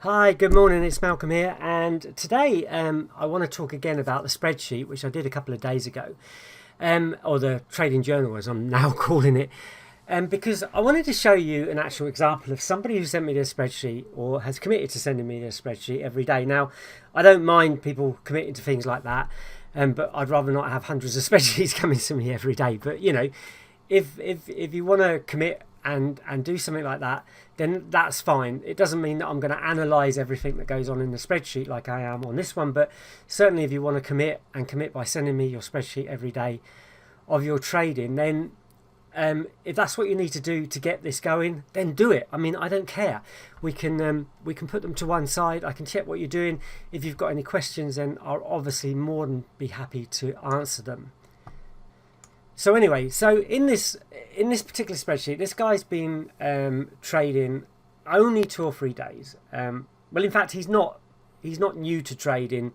Hi, good morning. It's Malcolm here, and today I want to talk again about the spreadsheet, which I did a couple of days ago, or the trading journal, as I'm now calling it, because I wanted to show you an actual example of somebody who sent me their spreadsheet or has committed to sending me their spreadsheet every day. Now, I don't mind people committing to things like that, but I'd rather not have hundreds of spreadsheets coming to me every day. But if you want to commit and do something like that, then that's fine. It doesn't mean that I'm going to analyze everything that goes on in the spreadsheet like I am on this one, but certainly if you want to commit by sending me your spreadsheet every day of your trading, then if that's what you need to do to get this going, then do it. I mean, I don't care. We can put them to one side. I can check what you're doing. If you've got any questions, then I'll obviously more than be happy to answer them. So anyway, in this particular spreadsheet, this guy's been trading only 2 or 3 days. Well, in fact, he's not new to trading.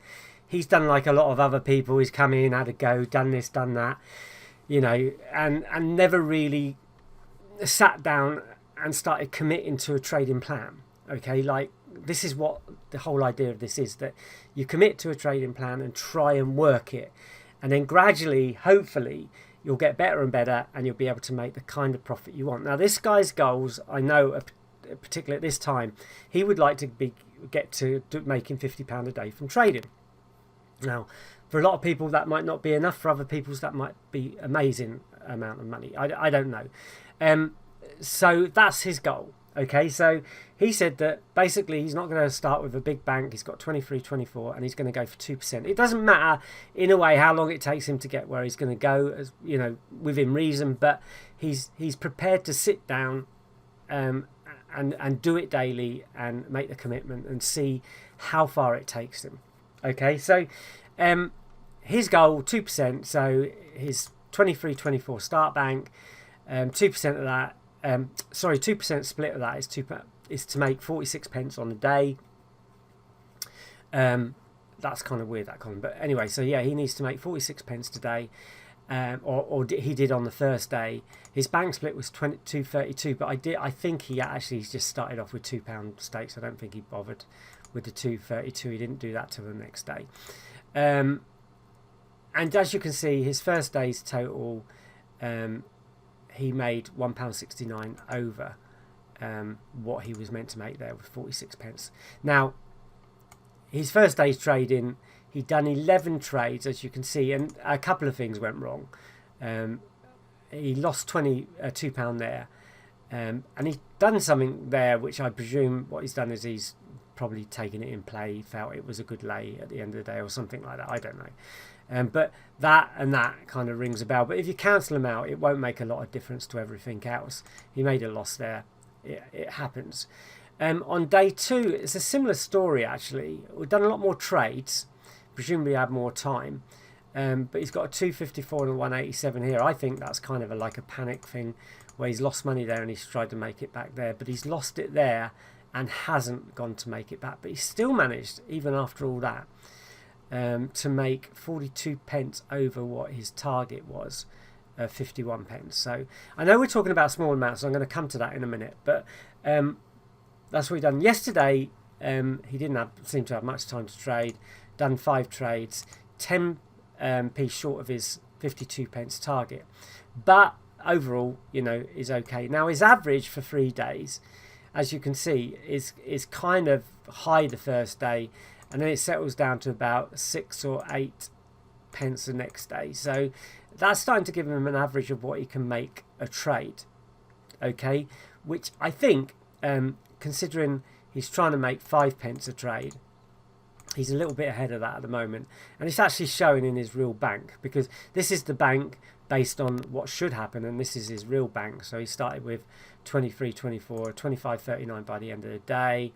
He's done like a lot of other people. He's come in, had a go, done this, done that, and never really sat down and started committing to a trading plan. Okay, like this is what the whole idea of this is, that you commit to a trading plan and try and work it, and then gradually, hopefully, you'll get better and better, and you'll be able to make the kind of profit you want. Now, this guy's goals, I know, particularly at this time, he would like to get to making £50 a day from trading. Now, for a lot of people, that might not be enough. For other people, that might be amazing amount of money. I don't know. So that's his goal. Okay, so he said that basically he's not going to start with a big bank. He's got 23, 24, and he's going to go for 2%. It doesn't matter in a way how long it takes him to get where he's going to go, as within reason. But he's prepared to sit down and do it daily and make the commitment and see how far it takes him. Okay, so his goal 2%. So his 23, 24 start bank, 2% of that. 2% split of that is to make 46 pence on a day. That's kind of weird, that column, but anyway, so yeah, he needs to make 46 pence today, or he did on the first day. His bank split was 232, but I think he actually just started off with £2 stakes. I don't think he bothered with the 232. He didn't do that till the next day. And as you can see, his first day's total, he made £1.69 over what he was meant to make there with 46 pence. Now, his first day's trading, he'd done 11 trades, as you can see, and a couple of things went wrong. He lost £22 there, and he'd done something there, which I presume what he's done is he's probably taken it in play, felt it was a good lay at the end of the day or something like that. I don't know. But that kind of rings a bell. But if you cancel them out, it won't make a lot of difference to everything else. He made a loss there. It happens. On day two, it's a similar story, actually. We've done a lot more trades. Presumably had more time. But he's got a 254 and a 187 here. I think that's kind of like a panic thing where he's lost money there and he's tried to make it back there. But he's lost it there and hasn't gone to make it back. But he's still managed, even after all that, to make 42 pence over what his target was, 51 pence. So I know we're talking about small amounts, so I'm going to come to that in a minute, but that's what he done yesterday. He didn't seem to have much time to trade. Done 5 trades, 10p short of his 52 pence target, but overall, is okay. Now his average for 3 days, as you can see, is kind of high the first day, and then it settles down to about 6 or 8 pence the next day. So that's starting to give him an average of what he can make a trade. Okay, which I think, considering he's trying to make 5 pence a trade, he's a little bit ahead of that at the moment. And it's actually showing in his real bank, because this is the bank based on what should happen, and this is his real bank. So he started with 23, 24, 25, 39 by the end of the day.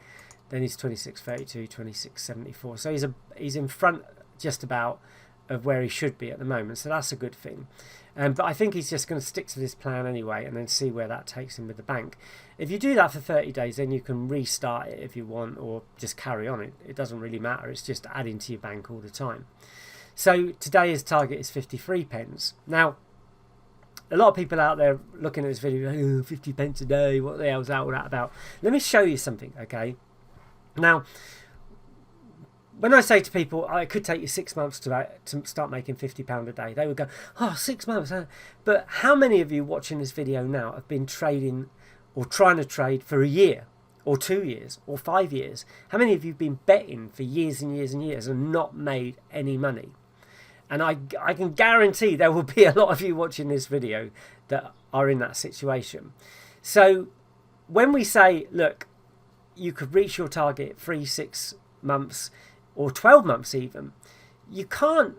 Then he's 26, 32, 26, 74. So he's in front just about of where he should be at the moment. So that's a good thing. But I think he's just going to stick to this plan anyway and then see where that takes him with the bank. If you do that for 30 days, then you can restart it if you want, or just carry on. It doesn't really matter. It's just adding to your bank all the time. So today his target is 53 pence. Now, a lot of people out there looking at this video, 50 pence a day, what the hell's that all that about? Let me show you something, okay? Now, when I say to people, oh, it could take you 6 months to start making £50 a day, they would go, oh, 6 months. But how many of you watching this video now have been trading or trying to trade for a year or 2 years or 5 years? How many of you have been betting for years and years and years and not made any money? And I can guarantee there will be a lot of you watching this video that are in that situation. So when we say, look, you could reach your target 3, 6 months or 12 months even, you can't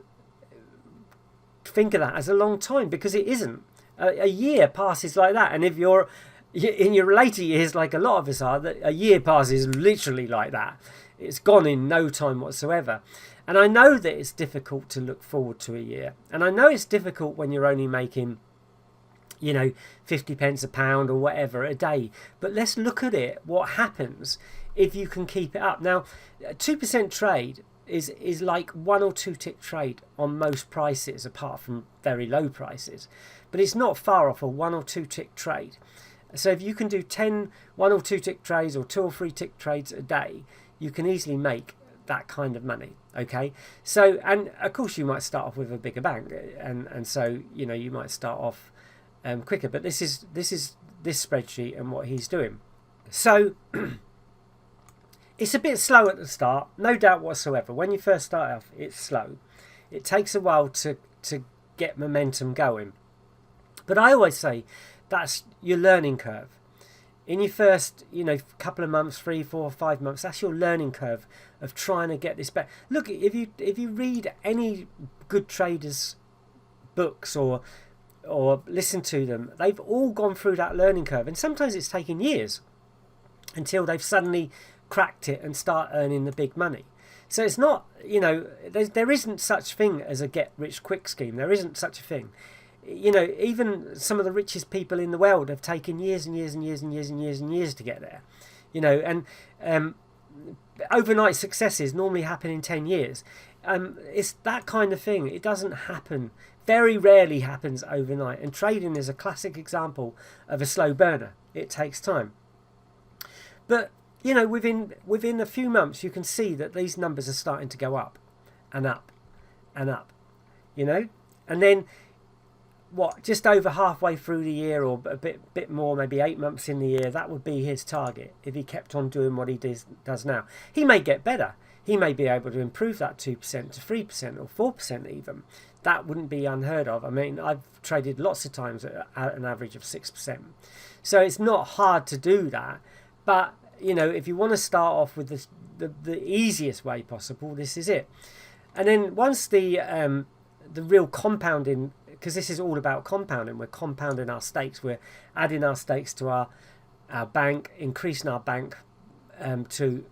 think of that as a long time, because it isn't. A year passes like that. And if you're in your later years, like a lot of us are, that a year passes literally like that. It's gone in no time whatsoever. And I know that it's difficult to look forward to a year. And I know it's difficult when you're only making, 50 pence a pound or whatever a day. But let's look at it. What happens if you can keep it up? Now, 2% trade is like 1 or 2 tick trade on most prices, apart from very low prices. But it's not far off a 1 or 2 tick trade. So if you can do 10 1 or 2 tick trades or 2 or 3 tick trades a day, you can easily make that kind of money. Okay, so, and of course you might start off with a bigger bank, and so you might start off quicker. But this is this spreadsheet and what he's doing. So it's a bit slow at the start, no doubt whatsoever. When you first start off, it's slow. It takes a while to get momentum going. But I always say that's your learning curve. In your first, couple of months, 3, 4, 5 months, that's your learning curve of trying to get this back. Look, if you read any good traders' books or listen to them, they've all gone through that learning curve, and sometimes it's taken years until they've suddenly cracked it and start earning the big money. So it's not, there isn't such thing as a get rich quick scheme. There isn't such a thing. Even some of the richest people in the world have taken years and years and years and years and years and years to get there. And overnight successes normally happen in 10 years. It's that kind of thing. It doesn't happen, very rarely happens overnight. And trading is a classic example of a slow burner. It takes time. But, within a few months, you can see that these numbers are starting to go up and up and up, and then just over halfway through the year, or a bit more, maybe 8 months in the year, that would be his target if he kept on doing what he does now. He may get better. He may be able to improve that 2% to 3% or 4% even. That wouldn't be unheard of. I mean, I've traded lots of times at an average of 6%. So it's not hard to do that. But, if you want to start off with the easiest way possible, this is it. And then once the real compounding, because this is all about compounding. We're compounding our stakes. We're adding our stakes to our bank, increasing our bank to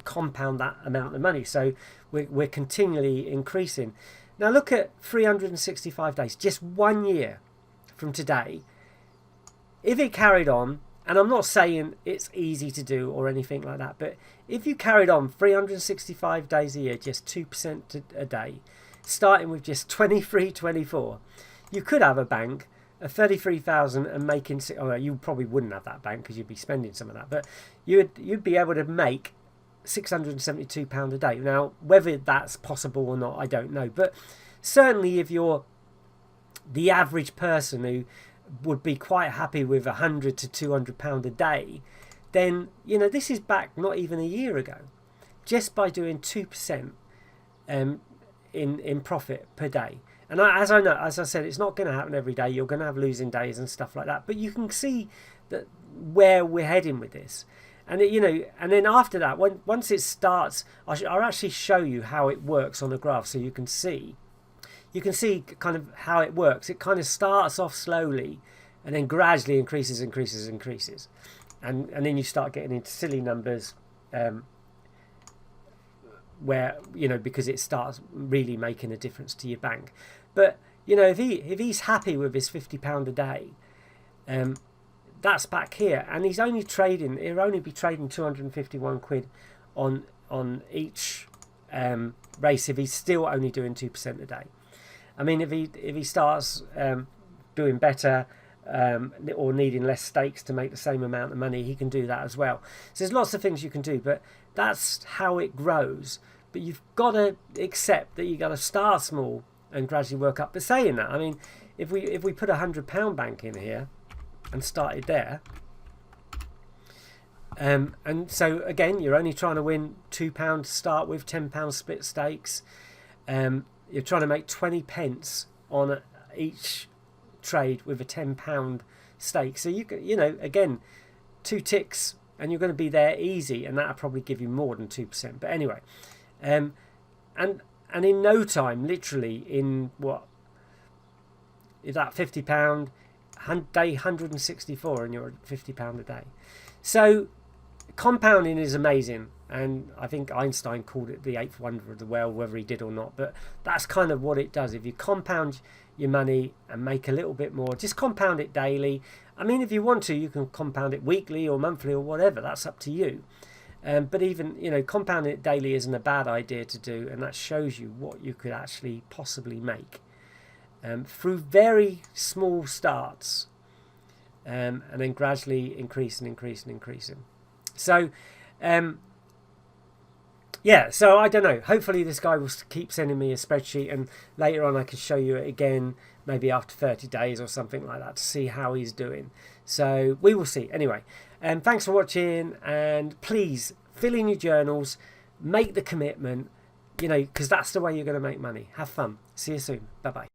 compound that amount of money. So we're continually increasing. Now look at 365 days, just 1 year from today. If it carried on, and I'm not saying it's easy to do or anything like that, but if you carried on 365 days a year, just 2% a day, starting with just 23, 24, you could have a bank of 33,000 and making. You probably wouldn't have that bank because you'd be spending some of that, but you'd be able to make £672 a day. Now, whether that's possible or not, I don't know, but certainly if you're the average person who would be quite happy with £100 to £200 a day, then this is back not even a year ago, just by doing 2% in profit per day. And as I said, it's not going to happen every day. You're going to have losing days and stuff like that. But you can see that where we're heading with this. And and then after that, once it starts, I'll actually show you how it works on a graph, so you can see kind of how it works. It kind of starts off slowly, and then gradually increases, and then you start getting into silly numbers. Where because it starts really making a difference to your bank. But if he's happy with his £50 a day, that's back here, and he'll only be trading 251 quid on each race if he's still only doing 2% a day. I mean, if he starts doing better, or needing less stakes to make the same amount of money, he can do that as well. So there's lots of things you can do, but that's how it grows. But you've got to accept that you've got to start small and gradually work up. But saying that, I mean, if we put £100 bank in here and started there, and so again, you're only trying to win £2 to start with, £10 split stakes. You're trying to make 20 pence on each trade with a £10 stake. So you know, again, 2 ticks and you're going to be there easy, and that'll probably give you more than 2%. But anyway, and in no time, literally in what is that, £50 day 164, and you're at £50 a day. So compounding is amazing, and I think Einstein called it the 8th wonder of the world, whether he did or not, but that's kind of what it does. If you compound your money and make a little bit more, just compound it daily. I mean, if you want to, you can compound it weekly or monthly or whatever, that's up to you. But even, you know, compounding it daily isn't a bad idea to do, and that shows you what you could actually possibly make through very small starts, and then gradually increasing. So yeah, so I don't know, hopefully this guy will keep sending me a spreadsheet, and later on I can show you it again, maybe after 30 days or something like that, to see how he's doing. So we will see. Anyway, thanks for watching, and please fill in your journals, make the commitment, you know, because that's the way you're going to make money. Have fun. See you soon. Bye bye.